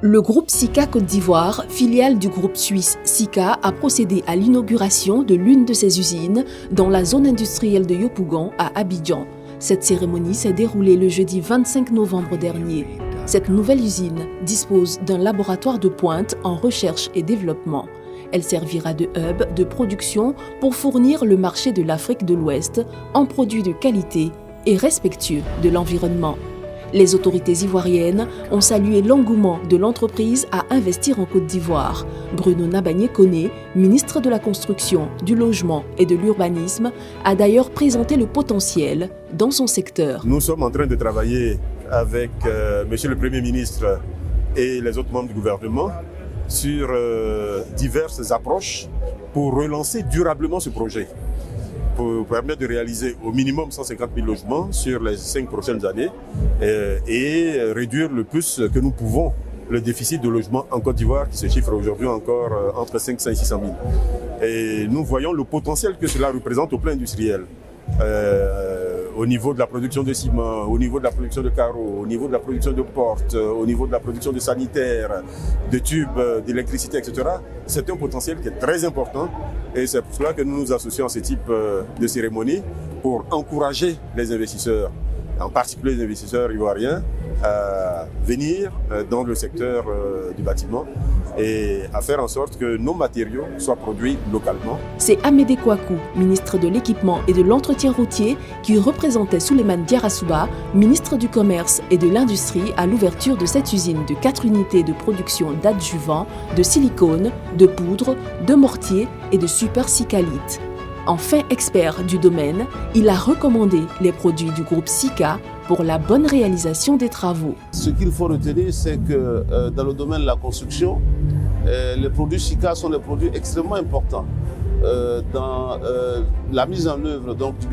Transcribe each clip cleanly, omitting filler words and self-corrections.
Le groupe Sika Côte d'Ivoire, filiale du groupe suisse Sika, a procédé à l'inauguration de l'une de ses usines dans la zone industrielle de Yopougon à Abidjan. Cette cérémonie s'est déroulée le jeudi 25 novembre dernier. Cette nouvelle usine dispose d'un laboratoire de pointe en recherche et développement. Elle servira de hub de production pour fournir le marché de l'Afrique de l'Ouest en produits de qualité et respectueux de l'environnement. Les autorités ivoiriennes ont salué l'engouement de l'entreprise à investir en Côte d'Ivoire. Bruno Nabagné-Koné, ministre de la Construction, du Logement et de l'Urbanisme, a d'ailleurs présenté le potentiel dans son secteur. Nous sommes en train de travailler avec Monsieur le Premier ministre et les autres membres du gouvernement sur diverses approches pour relancer durablement ce projet, pour permettre de réaliser au minimum 150 000 logements sur les 5 prochaines années et réduire le plus que nous pouvons le déficit de logement en Côte d'Ivoire qui se chiffre aujourd'hui encore entre 500 et 600 000. Et nous voyons le potentiel que cela représente au plan industriel. Au niveau de la production de ciment, au niveau de la production de carreaux, au niveau de la production de portes, au niveau de la production de sanitaires, de tubes, d'électricité, etc. C'est un potentiel qui est très important et c'est pour cela que nous nous associons à ce type de cérémonie pour encourager les investisseurs, en particulier les investisseurs ivoiriens, à venir dans le secteur du bâtiment et à faire en sorte que nos matériaux soient produits localement. C'est Amédée Kouakou, ministre de l'Équipement et de l'Entretien routier, qui représentait Souleymane Diarra-Souba, ministre du Commerce et de l'Industrie, à l'ouverture de cette usine de 4 unités de production d'adjuvants, de silicone, de poudre, de mortier et de supersicalite. Enfin expert du domaine, il a recommandé les produits du groupe Sika pour la bonne réalisation des travaux. Ce qu'il faut retenir, c'est que dans le domaine de la construction, les produits Sika sont des produits extrêmement importants. Dans la mise en œuvre donc, du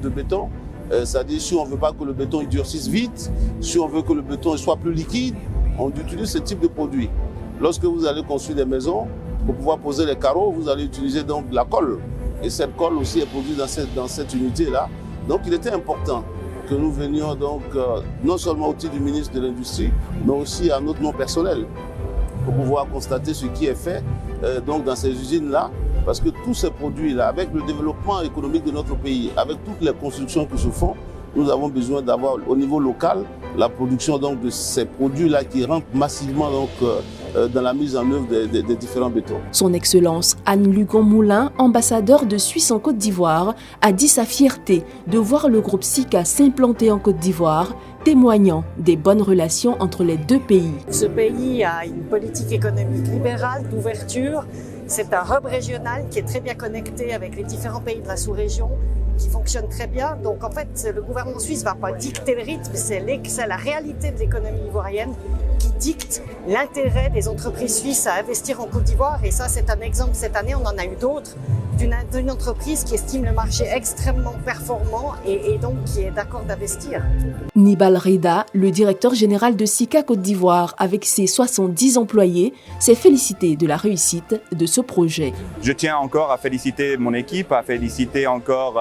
béton, c'est-à-dire si on ne veut pas que le béton durcisse vite, si on veut que le béton soit plus liquide, on utilise ce type de produit. Lorsque vous allez construire des maisons, pour pouvoir poser les carreaux, vous allez utiliser donc de la colle. Et cette colle aussi est produite dans cette unité-là. Donc il était important que nous venions donc non seulement au titre du ministre de l'Industrie, mais aussi à notre nom personnel, pour pouvoir constater ce qui est fait donc dans ces usines-là. Parce que tous ces produits-là, avec le développement économique de notre pays, avec toutes les constructions qui se font, nous avons besoin d'avoir au niveau local la production donc, de ces produits-là qui rentrent massivement donc, dans la mise en œuvre des différents bétons. Son Excellence Anne Lugon-Moulin, ambassadeur de Suisse en Côte d'Ivoire, a dit sa fierté de voir le groupe Sika s'implanter en Côte d'Ivoire, témoignant des bonnes relations entre les deux pays. Ce pays a une politique économique libérale, d'ouverture. C'est un hub régional qui est très bien connecté avec les différents pays de la sous-région, qui fonctionne très bien. Donc en fait, le gouvernement suisse ne va pas dicter le rythme, c'est la réalité de l'économie ivoirienne qui dicte l'intérêt des entreprises suisses à investir en Côte d'Ivoire. Et ça, c'est un exemple. Cette année, on en a eu d'autres d'une entreprise qui estime le marché extrêmement performant et donc qui est d'accord d'investir. Nibal Reda, le directeur général de Sika Côte d'Ivoire, avec ses 70 employés, s'est félicité de la réussite de ce projet. Je tiens encore à féliciter mon équipe, à féliciter encore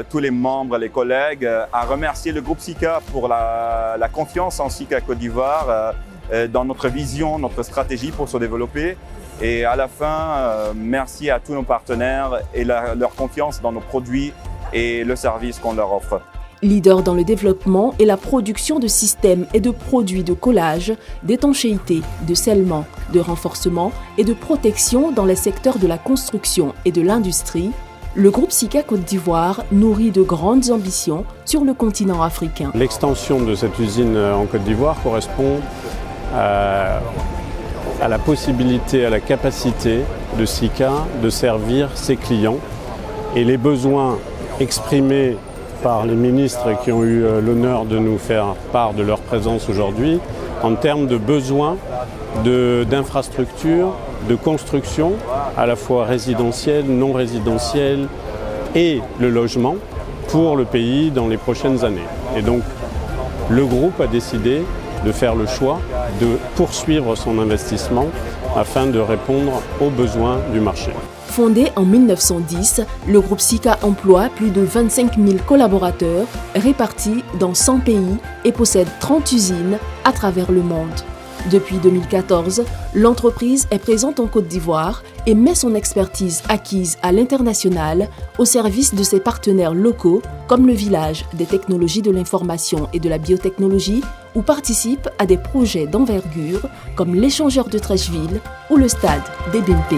tous les membres, les collègues, à remercier le groupe Sika pour la confiance en Sika Côte d'Ivoire, dans notre vision, notre stratégie pour se développer. Et à la fin, merci à tous nos partenaires et leur confiance dans nos produits et le service qu'on leur offre. Leader dans le développement et la production de systèmes et de produits de collage, d'étanchéité, de scellement, de renforcement et de protection dans les secteurs de la construction et de l'industrie, le groupe Sika Côte d'Ivoire nourrit de grandes ambitions sur le continent africain. L'extension de cette usine en Côte d'Ivoire correspond à la possibilité, à la capacité de Sika de servir ses clients et les besoins exprimés par les ministres qui ont eu l'honneur de nous faire part de leur présence aujourd'hui en termes de besoins d'infrastructures, de construction, à la fois résidentielle, non résidentielle et le logement pour le pays dans les prochaines années. Et donc le groupe a décidé de faire le choix de poursuivre son investissement afin de répondre aux besoins du marché. Fondé en 1910, le groupe Sika emploie plus de 25 000 collaborateurs répartis dans 100 pays et possède 30 usines à travers le monde. Depuis 2014, l'entreprise est présente en Côte d'Ivoire et met son expertise acquise à l'international au service de ses partenaires locaux comme le village des technologies de l'information et de la biotechnologie ou participe à des projets d'envergure comme l'échangeur de Trècheville ou le stade des BNP.